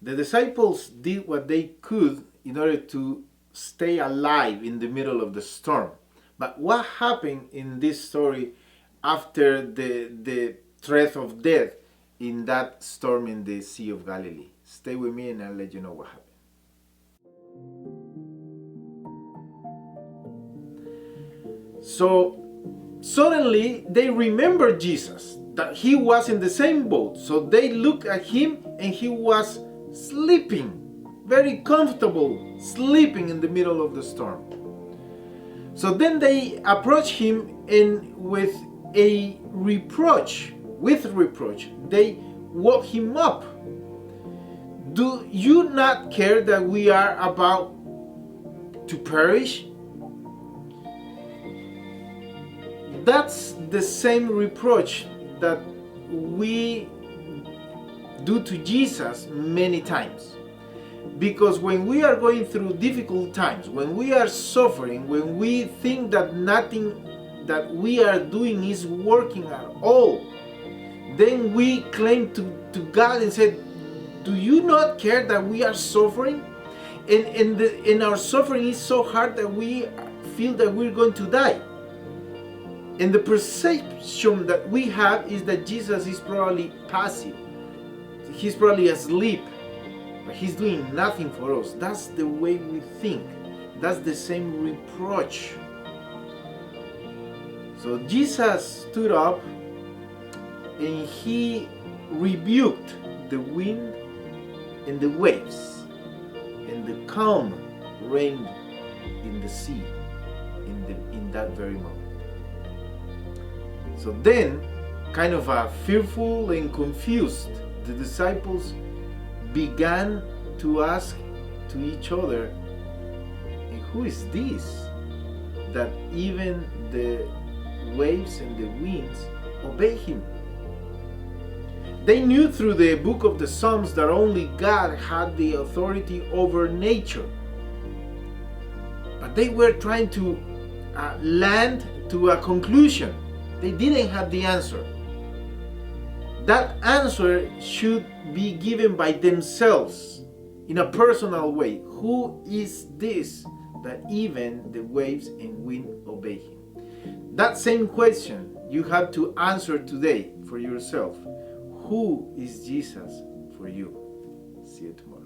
The disciples did what they could in order to stay alive in the middle of the storm. But what happened in this story after the threat of death in that storm in the Sea of Galilee? Stay with me and I'll let you know what happened. So suddenly they remembered Jesus, that he was in the same boat. So they looked at him and he was sleeping, very comfortable, sleeping in the middle of the storm. So then they approached him and with reproach, they woke him up. Do you not care that we are about to perish? That's the same reproach that we do to Jesus many times. Because when we are going through difficult times, when we are suffering, when we think that nothing that we are doing is working at all, then we claim to God and say, do you not care that we are suffering? And our suffering is so hard that we feel that we're going to die. And the perception that we have is that Jesus is probably passive. He's probably asleep. But he's doing nothing for us. That's the way we think. That's the same reproach. So Jesus stood up and he rebuked the wind and the waves, and the calm reigned in the sea in that very moment. So then, kind of fearful and confused, the disciples began to ask to each other, who is this that even the waves and the winds obey him? They knew through the book of the Psalms that only God had the authority over nature. But they were trying to land to a conclusion. They didn't have the answer. That answer should be given by themselves in a personal way. Who is this that even the waves and wind obey him? That same question you have to answer today for yourself. Who is Jesus for you? See you tomorrow.